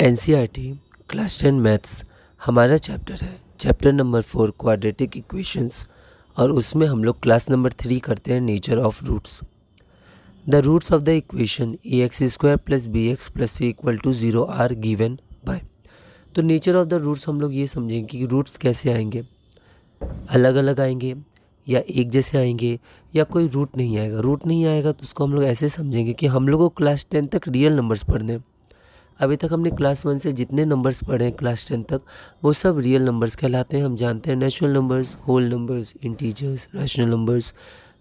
NCERT class 10 maths हमारा chapter है, chapter number 4 quadratic equations, और उसमें हम लोग क्लास नंबर 3 करते हैं nature of roots. The roots of the equation ax² + bx + c = 0 are given by. तो नेचर ऑफ द रूट्स हम लोग ये समझेंगे कि रूट्स कैसे आएंगे, अलग अलग आएंगे या एक जैसे आएंगे या कोई रूट नहीं आएगा। रूट नहीं आएगा तो उसको हम लोग ऐसे समझेंगे कि हम लोग को क्लास 10 तक रियल नंबर्स पढ़ने हैं। अभी तक हमने क्लास 1 से जितने नंबर्स पढ़े हैं क्लास 10 तक, वो सब रियल नंबर्स कहलाते हैं। हम जानते हैं natural numbers, whole numbers, integers, rational numbers,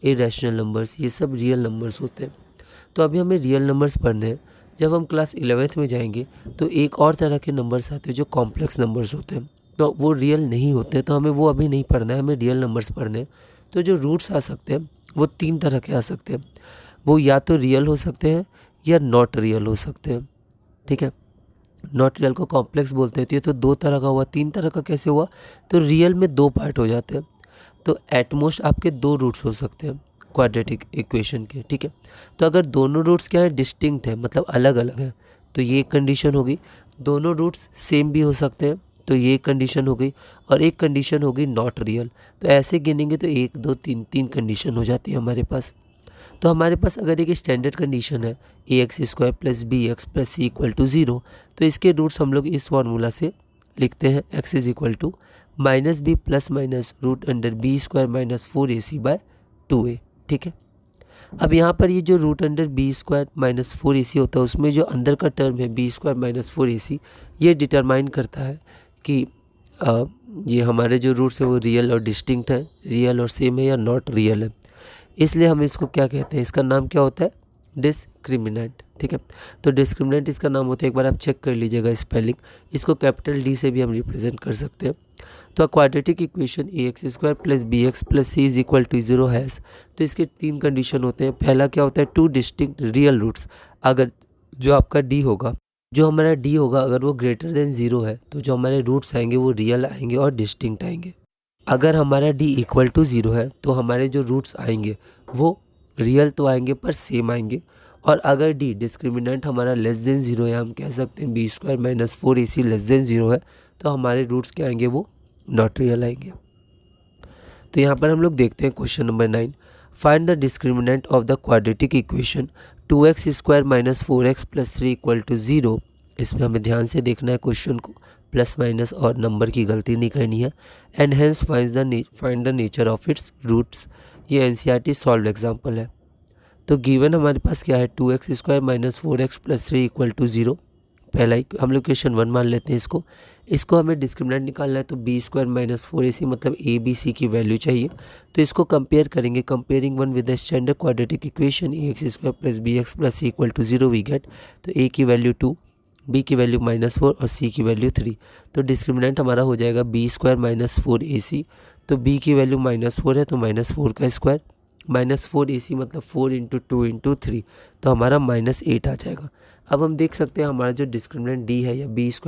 irrational numbers, ये सब रियल नंबर्स होते हैं। तो अभी हमें रियल नंबर्स पढ़ने हैं। जब हम क्लास 11th में जाएंगे तो एक और तरह के नंबर्स आते हैं जो कॉम्प्लेक्स नंबर्स होते हैं, तो वो रियल नहीं होते, तो हमें वो अभी नहीं पढ़ना है, हमें रियल नंबर्स पढ़ने हैं। तो जो रूट्स आ सकते हैं वो 3 तरह के आ सकते हैं। वो या तो रियल हो सकते हैं या नॉट रियल हो सकते हैं। ठीक है, नॉट रियल को कॉम्प्लेक्स बोलते हैं। तो ये तो 2 तरह का हुआ, 3 तरह का कैसे हुआ? तो रियल में 2 पार्ट हो जाते हैं। तो एटमोस्ट आपके 2 रूट्स हो सकते हैं क्वाड्रेटिक इक्वेशन के। ठीक है, तो अगर दोनों रूट्स क्या है, डिस्टिंक्ट है, मतलब अलग अलग है, तो ये एक कंडीशन होगी। दोनों रूट्स सेम भी हो सकते हैं, तो ये एक कंडीशन हो गई। और एक कंडीशन होगी नॉट रियल। तो ऐसे गिनेंगे तो 1 2 3 कंडीशन हो जाती है हमारे पास। तो हमारे पास अगर एक स्टैंडर्ड कंडीशन है ax² + bx + c = 0, तो इसके रूट्स हम लोग इस फार्मूला से लिखते हैं। x = -b ± √b² - 4ac/2a। ठीक है, अब यहाँ पर ये जो √b² - 4ac होता है, उसमें जो अंदर का टर्म है b² - 4ac, ये डिटरमाइन करता है कि ये हमारे जो रूट्स है वो रियल और डिस्टिंक्ट है, रियल और सेम है या नॉट रियल है। इसलिए हम इसको क्या कहते हैं, इसका नाम क्या होता है? डिस्क्रिमिनेंट। ठीक है, तो डिस्क्रिमिनेंट इसका नाम होता है। एक बार आप चेक कर लीजिएगा स्पेलिंग। इसको कैपिटल डी से भी हम रिप्रेजेंट कर सकते हैं। तो quadratic equation ax² + bx + c = 0 has, तो इसके 3 कंडीशन होते हैं। पहला क्या होता है? 2 डिस्टिंक्ट रियल रूट्स। अगर जो आपका डी होगा, जो हमारा डी होगा, अगर वो ग्रेटर देन 0 है, तो जो हमारे रूट्स आएंगे वो रियल आएंगे और डिस्टिंक्ट आएंगे। अगर हमारा d = 0 है तो हमारे जो रूट्स आएंगे वो रियल तो आएंगे पर सेम आएंगे। और अगर d डिस्क्रिमिनेंट हमारा लेस देन 0 है, हम कह सकते हैं b² - 4ac लेस देन 0 है, तो हमारे रूट्स क्या आएंगे? वो नॉट रियल आएंगे। तो यहाँ पर हम लोग देखते हैं question number 9। Find the discriminant of the quadratic equation 2x² - 4x + 3 = 0। इसमें हमें ध्यान से देखना है क्वेश्चन को, प्लस माइनस और नंबर की गलती नहीं करनी है। And hence find the nature of its roots. ये एनसीईआरटी सॉल्व एग्जाम्पल है। तो गिवन हमारे पास क्या है? 2x² - 4x + 3 = 0। पहला ही हम लोग क्वेश्चन 1 मान लेते हैं इसको हमें डिस्क्रिमिनेंट निकालना है, तो b² - 4ac मतलब a b c की वैल्यू चाहिए। तो इसको कंपेयर करेंगे, comparing one with the standard quadratic equation ax² + bx + c = 0 we get. तो a की वैल्यू 2, b की वैल्यू -4 और c की वैल्यू 3। तो डिस्क्रिमिनेंट हमारा हो जाएगा b² - 4ac। तो b की वैल्यू -4 है तो -4 का स्क्वायर, -4ac मतलब 4 × 2 × 3, तो हमारा -8 आ जाएगा। अब हम देख सकते हैं हमारा जो डिस्क्रिमिनेंट d है या b² -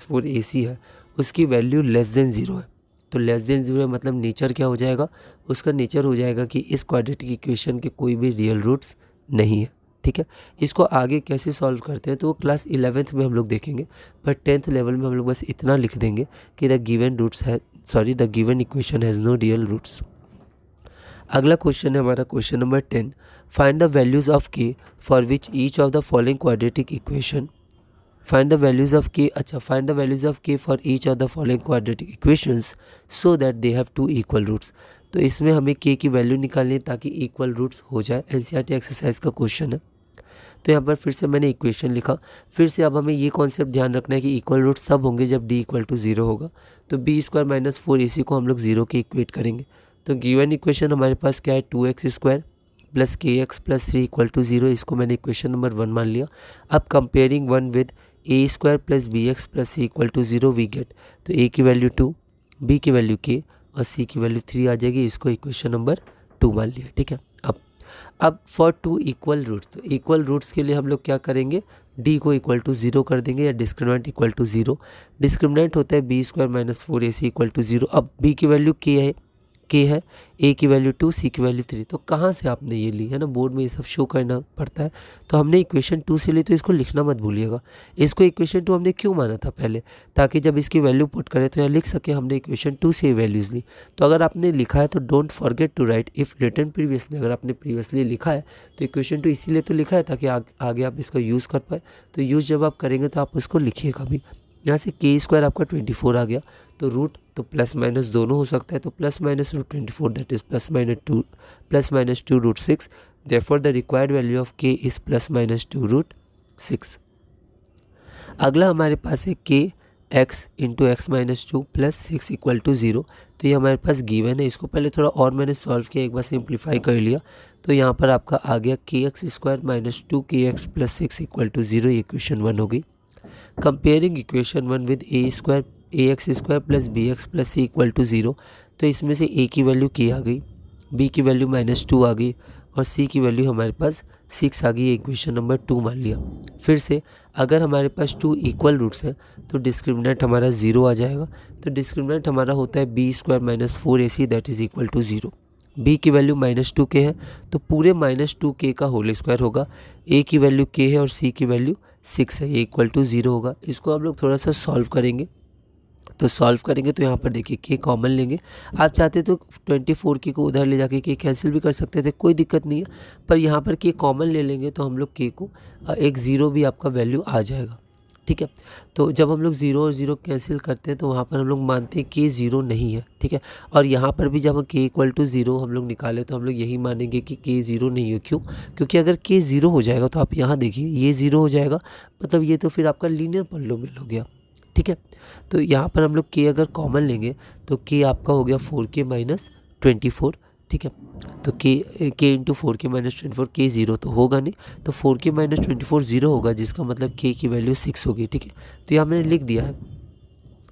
4ac है, उसकी वैल्यू लेस देन 0 है। तो लेस देन 0 है मतलब नेचर क्या हो जाएगा? उसका नेचर हो जाएगा कि इस क्वाड्रेटिक इक्वेशन के कोई भी रियल रूट्स नहीं है। ठीक है, इसको आगे कैसे सॉल्व करते हैं तो वो क्लास 11th में हम लोग देखेंगे, पर 10th लेवल में हम लोग बस इतना लिख देंगे कि the given equation has no real roots. अगला क्वेश्चन है हमारा question number 10। Find the values of k for which each of the following quadratic equation. Find the values of k for each of the following quadratic equations so that they have 2 equal roots. तो इसमें हमें k की value निकालनी है ताकि equal roots हो जाए। NCERT exercise का क्वेश्चन है। तो यहाँ पर फिर से मैंने इक्वेशन लिखा। फिर से अब हमें ये कॉन्सेप्ट ध्यान रखना है कि इक्वल रूट्स तब होंगे जब d = 0 होगा। तो b² - 4ac को हम लोग 0 के इक्वेट करेंगे। तो गिवन इक्वेशन हमारे पास क्या है? 2x² + kx + 3 = 0। इसको मैंने इक्वेशन नंबर 1 मान लिया। अब comparing one with a² + bx + c = 0 we get. तो a की वैल्यू 2, b की वैल्यू k और c की वैल्यू 3 आ जाएगी। इसको इक्वेशन नंबर 2 मान लिया। ठीक है, अब फॉर 2 इक्वल रूट्स, तो इक्वल रूट्स के लिए हम लोग क्या करेंगे? d को = 0 कर देंगे या डिस्क्रिमिनेंट = 0। डिस्क्रिमिनेंट होता है b² - 4ac = 0। अब b की वैल्यू k है, के है, ए की वैल्यू 2, सी की वैल्यू 3। तो कहाँ से आपने ये ली है ना, बोर्ड में ये सब शो करना पड़ता है। तो हमने इक्वेशन 2 से ली, तो इसको लिखना मत भूलिएगा। इसको इक्वेशन 2 हमने क्यों माना था पहले, ताकि जब इसकी वैल्यू पुट करें तो यहाँ लिख सके हमने इक्वेशन 2 से वैल्यूज़ ली। तो अगर आपने लिखा है तो don't forget to write if written previously. अगर आपने प्रीवियसली लिखा है तो इक्वेशन 2 इसीलिए तो लिखा है ताकि आगे आप इसका यूज़ कर पाए। तो यूज़ जब आप करेंगे तो आप उसको लिखिएगा भी। यहाँ से के स्क्वायर आपका 24 आ गया, तो रूट तो प्लस माइनस दोनों हो सकता है, तो plus minus root 24 that is plus minus 2 root 6। Therefore the required value of k is plus minus 2 root 6। अगला हमारे पास है k x into x minus 2 plus 6 equal to 0। तो ये हमारे पास गिवन है। इसको पहले थोड़ा और मैंने सॉल्व किया, एक बार सिंप्लीफाई कर लिया, तो यहाँ पर आपका आ गया के एक्स स्क्वायर माइनस 2 के एक्स प्लस 6 इक्वल टू 0। ये इक्वेशन 1 हो गई। Comparing equation 1 with a square a x square plus b x plus c equal to 0। तो इसमें से ए की वैल्यू के आ गई, बी की वैल्यू माइनस 2 आ गई और सी की वैल्यू हमारे पास 6 आ गई। ये इक्वेशन नंबर 2 मान लिया। फिर से अगर हमारे पास 2 इक्वल रूट्स हैं तो डिस्क्रिमिनेंट हमारा 0 आ जाएगा। तो डिस्क्रिमिनेंट हमारा होता है b square minus 4ac that is equal to 0। B की वैल्यू माइनस 2 के है तो पूरे माइनस 2 के का होल स्क्वायर होगा। ए की वैल्यू के है और सी की वैल्यू 6 है, ये इक्वल टू 0 होगा। इसको आप लोग थोड़ा सा सॉल्व करेंगे, तो सॉल्व करेंगे तो यहाँ पर देखिए के कॉमन लेंगे। आप चाहते तो 24 के को उधर ले जाके के कैंसिल भी कर सकते थे, कोई दिक्कत नहीं है, पर यहाँ पर के कॉमन ले लेंगे तो हम लोग के को एक 0 भी आपका वैल्यू आ जाएगा। ठीक है, तो जब हम लोग 0 और 0 कैंसिल करते हैं तो वहाँ पर हम लोग मानते हैं के 0 नहीं है। ठीक है, और यहाँ पर भी जब हम के इक्वल टू 0 हम लोग निकालें तो हम लोग यही मानेंगे कि के 0 नहीं है। क्यों? क्योंकि अगर के 0 हो जाएगा तो आप यहाँ देखिए ये 0 हो जाएगा, मतलब ये तो फिर आपका लीनियर पॉलिनोमियल हो गया। ठीक है, तो यहाँ पर हम लोग के अगर कॉमन लेंगे तो के आपका हो गया 4k माइनस 24। ठीक है, तो के इंटू 4k माइनस 24, के 0 तो होगा नहीं, तो 4k माइनस 24 0 होगा, जिसका मतलब के की वैल्यू 6 होगी। ठीक है, तो यहाँ मैंने लिख दिया है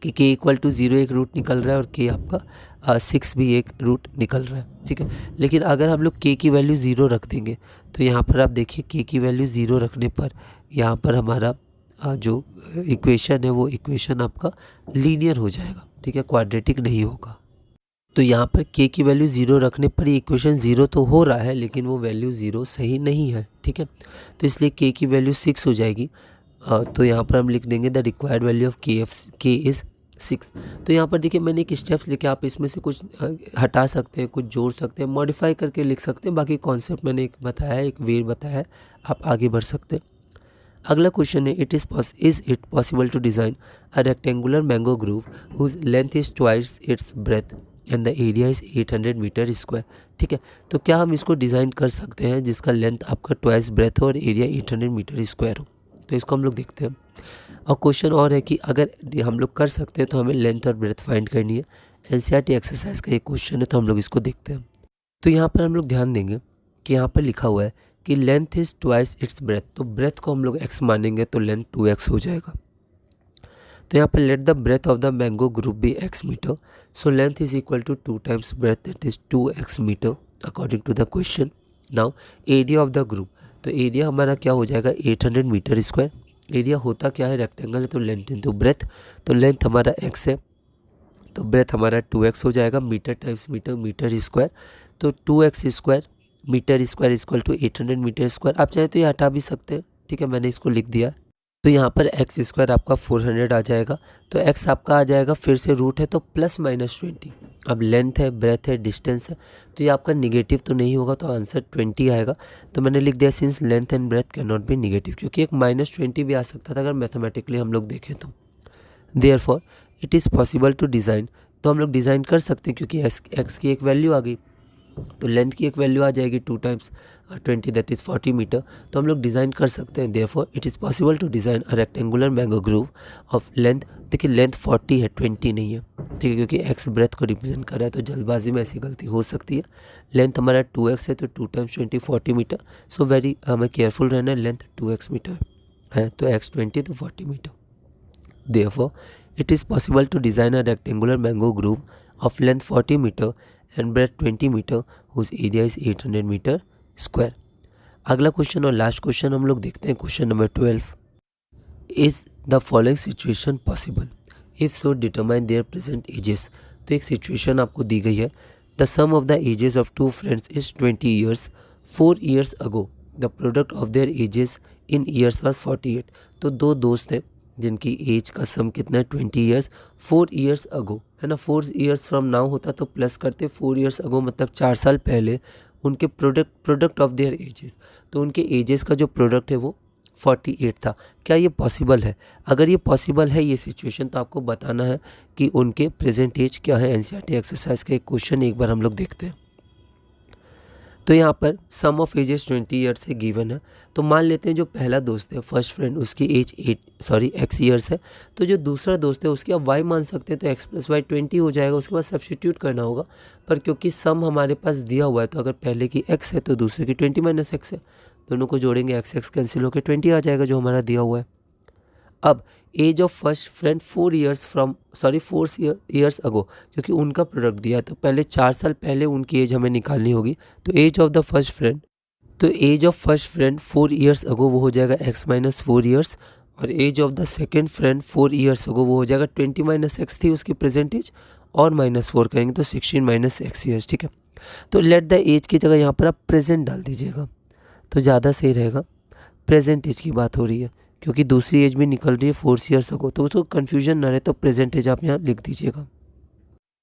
कि के इक्वल टू 0 एक रूट निकल रहा है और के आपका 6 भी एक रूट निकल रहा है। ठीक है, लेकिन अगर हम लोग के की वैल्यू 0 रख देंगे तो यहाँ पर आप देखिए के की वैल्यू 0 रखने पर यहाँ पर हमारा जो इक्वेशन है वो इक्वेशन आपका लीनियर हो जाएगा। ठीक है, क्वाड्रेटिक नहीं होगा। तो यहाँ पर के की वैल्यू 0 रखने पर ये इक्वेशन 0 तो हो रहा है लेकिन वो वैल्यू 0 सही नहीं है। ठीक है, तो इसलिए के की वैल्यू 6 हो जाएगी। तो यहाँ पर हम लिख देंगे द रिक्वायर्ड वैल्यू ऑफ के इज़ 6। तो यहाँ पर देखिए मैंने एक स्टेप्स लिखे, आप इसमें से कुछ हटा सकते हैं, कुछ जोड़ सकते हैं, मॉडिफाई करके लिख सकते हैं। बाकी कॉन्सेप्ट मैंने एक बताया है, एक वे बताया है, आप आगे बढ़ सकते हैं। अगला क्वेश्चन है is it possible to design a rectangular mango grove whose length is twice its breadth and the area is 800 metre square. ठीक है, तो क्या हम इसको डिज़ाइन कर सकते हैं जिसका लेंथ आपका ट्वाइस ब्रेथ हो और एरिया 800 मीटर स्क्वायर हो? तो इसको हम लोग देखते हैं। और क्वेश्चन और है कि अगर हम लोग कर सकते हैं तो हमें लेंथ और ब्रेथ फाइंड करनी है। एनसीईआरटी एक्सरसाइज का एक क्वेश्चन है, तो हम लोग इसको देखते हैं। तो यहाँ पर हम लोग ध्यान देंगे कि यहाँ पर लिखा हुआ है कि length is twice its breath, तो ब्रेथ को हम लोग x मानेंगे तो लेंथ 2x हो जाएगा। तो यहाँ पर let the breadth of the mango group be x metre, so length is equal to 2 times breadth that is 2x metre according to the question. Now area of the group, तो area हमारा क्या हो जाएगा 800 metre square. Area होता क्या है, rectangle है, तो लेंथ इंटू ब्रेथ, तो लेंथ हमारा x है तो ब्रेथ हमारा 2x हो जाएगा। Metre times metre, metre square, तो 2x square metre square equal to 800 metre square. आप चाहे तो ये हटा भी सकते हैं। ठीक है, मैंने इसको लिख दिया। तो यहाँ पर एक्स स्क्वायर आपका 400 आ जाएगा, तो एक्स आपका आ जाएगा, फिर से रूट है तो प्लस माइनस 20। अब लेंथ है, ब्रेथ है, डिस्टेंस है, तो ये आपका निगेटिव तो नहीं होगा, तो आंसर 20 आएगा। तो मैंने लिख दिया since length and breadth can not be negative, क्योंकि एक -20 भी आ सकता था अगर मैथमेटिकली हम लोग देखें तो। Therefore it is possible to design, तो हम लोग डिज़ाइन कर सकते हैं क्योंकि एक्स की एक वैल्यू आ गई, तो लेंथ की एक वैल्यू आ जाएगी 2 टाइम्स 20 दैट इज़ 40 मीटर, तो हम लोग डिज़ाइन कर सकते हैं। Therefore it is possible to design a rectangular mango grove of length, देखिए लेंथ 40 है 20 नहीं है। ठीक है, क्योंकि एक्स ब्रेथ को रिप्रेजेंट कर रहा है तो जल्दबाजी में ऐसी गलती हो सकती है। लेंथ हमारा 2x है तो 2 टाइम्स 20 40 मीटर, सो वेरी हमें केयरफुल रहना है। लेंथ 2x मीटर है तो x 20 तो 40 metre. Therefore it is possible to design a rectangular mango grove of length 40 metre and breadth 20 metre whose area is 800 metre square. अगला question और last question हम लोग देखते हैं, question number 12। Is the following situation possible, if so determine their present ages. तो एक situation आपको दी गई है, the sum of the ages of two friends is 20 years. 4 years ago the product of their edges in years was 48. तो दो दोस्त हैं जिनकी एज का सम कितना है 20 ईयर्स. 4 ईयर्स अगो है ना, 4 ईयर्स फ्रॉम नाउ होता तो प्लस करते, 4 ईयर्स अगो मतलब 4 साल पहले उनके प्रोडक्ट ऑफ देयर एजेस, तो उनके एजेस का जो प्रोडक्ट है वो 48 था. क्या ये पॉसिबल है? अगर ये पॉसिबल है ये सिचुएशन, तो आपको बताना है कि उनके प्रेजेंट एज क्या है. एनसीईआरटी एक्सरसाइज का एक क्वेश्चन एक बार हम लोग देखते हैं. तो यहाँ पर सम ऑफ एजेस 20 ईयर्स से गिवन है. तो मान लेते हैं जो पहला दोस्त है फर्स्ट फ्रेंड, उसकी एज x ईयर्स है. तो जो दूसरा दोस्त है उसकी आप y मान सकते हैं, तो x + y 20 हो जाएगा. उसके बाद सब्स्टिट्यूट करना होगा. पर क्योंकि सम हमारे पास दिया हुआ है, तो अगर पहले की x है तो दूसरे की 20 - x है. दोनों को जोड़ेंगे x कैंसिल होकर 20 आ जाएगा जो हमारा दिया हुआ है. अब age of first friend 4 years ago, क्योंकि उनका प्रोडक्ट दिया है तो पहले 4 साल पहले उनकी एज हमें निकालनी होगी. तो age of first friend 4 years ago वो हो जाएगा x - 4 ईयर्स. और age of the second friend 4 years ago वो हो जाएगा 20 - x थी उसकी प्रेजेंट एज, और -4 करेंगे तो 16 - x ईयर्स. ठीक है, तो लेट द एज की जगह यहाँ पर आप प्रेजेंट डाल दीजिएगा तो ज़्यादा सही रहेगा. प्रेजेंट एज की बात हो रही है क्योंकि दूसरी एज भी निकल रही है 4 ईयर्स अगो, तो उसको कन्फ्यूजन ना रहे, तो प्रेजेंट एज आप यहाँ लिख दीजिएगा.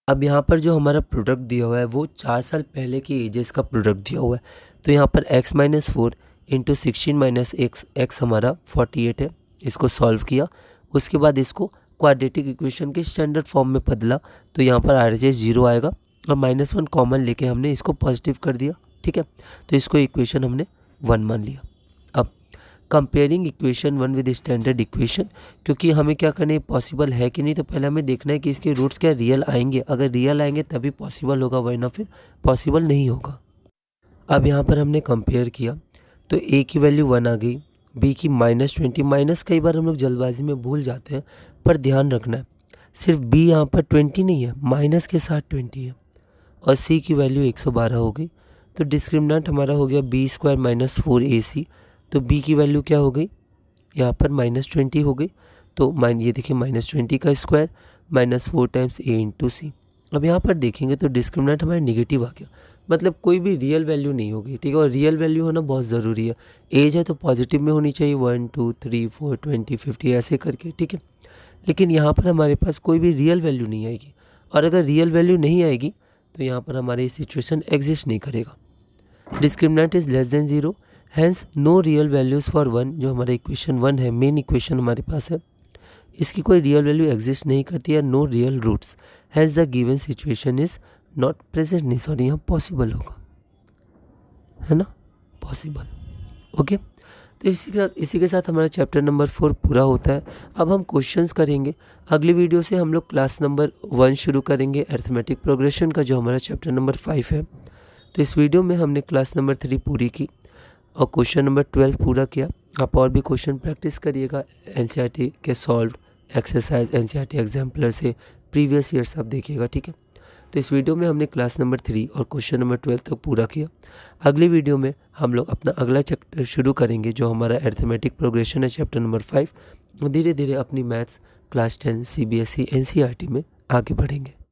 अब यहाँ पर जो हमारा प्रोडक्ट दिया हुआ है वो 4 साल पहले की एजेस का प्रोडक्ट दिया हुआ है. तो यहाँ पर x - 4 × 16 - x हमारा 48 है. इसको सॉल्व किया, उसके बाद इसको क्वाड्रेटिक इक्वेशन के स्टैंडर्ड फॉर्म में बदला. तो यहाँ पर RHS 0 आएगा और -1 कॉमन लेके हमने इसको पॉजिटिव कर दिया. ठीक है, तो इसको इक्वेशन हमने 1 मान लिया. अब comparing equation 1 with standard equation, क्योंकि हमें क्या करना है, पॉसिबल है कि नहीं, तो पहले हमें देखना है कि इसके रूट्स क्या रियल आएंगे. अगर रियल आएंगे तभी पॉसिबल होगा, वरना फिर पॉसिबल नहीं होगा. अब यहाँ पर हमने कंपेयर किया तो a की वैल्यू 1 आ गई, b की -20. माइनस कई बार हम लोग जल्दबाजी में भूल जाते हैं, पर ध्यान रखना है सिर्फ b यहाँ पर 20 नहीं है, माइनस के साथ 20 है. और c की वैल्यू 112 हो गई. तो डिस्क्रिमिनेंट हमारा हो गया b² - 4ac. तो b की वैल्यू क्या हो गई, यहाँ पर -20 हो गई. तो ये देखिए -20 का स्क्वायर -4 टाइम्स a × c. अब यहाँ पर देखेंगे तो डिस्क्रिमिनेंट हमारा निगेटिव आ गया, मतलब कोई भी रियल वैल्यू नहीं होगी. ठीक है, और रियल वैल्यू होना बहुत ज़रूरी है. एज है तो पॉजिटिव में होनी चाहिए, 1 2 3 4 20 50 ऐसे करके. ठीक है, लेकिन यहाँ पर हमारे पास कोई भी रियल वैल्यू नहीं आएगी, और अगर रियल वैल्यू नहीं आएगी तो यहाँ पर हमारी सिचुएशन एग्जिस्ट नहीं करेगा. Discriminant is less than 0, hence no real values for 1. जो हमारा इक्वेशन 1 है, मेन इक्वेशन हमारे पास है, इसकी कोई रियल वैल्यू एग्जिस्ट नहीं करती है. No real roots, has the given situation is not present. नहीं, सॉरी, यहाँ पॉसिबल होगा, है ना, पॉसिबल. ओके, तो इसी के साथ हमारा चैप्टर नंबर 4 पूरा होता है. अब हम क्वेश्चंस करेंगे. अगली वीडियो से हम लोग क्लास नंबर 1 शुरू करेंगे, अरिथमेटिक प्रोग्रेशन का, जो हमारा चैप्टर नंबर 5 है. तो इस वीडियो में हमने क्लास नंबर 3 पूरी की और क्वेश्चन नंबर 12 पूरा किया. आप और भी क्वेश्चन प्रैक्टिस करिएगा, एनसीईआरटी के सॉल्व एक्सरसाइज, एनसीईआरटी एग्जाम्पलर से प्रीवियस ईयर्स आप देखिएगा. ठीक है, तो इस वीडियो में हमने क्लास नंबर 3 और क्वेश्चन नंबर 12 तक पूरा किया. अगली वीडियो में हम लोग अपना अगला चैप्टर शुरू करेंगे, जो हमारा अरिथमेटिक प्रोग्रेशन है, चैप्टर नंबर 5. धीरे धीरे अपनी मैथ्स क्लास 10 CBSE NCERT में आगे बढ़ेंगे.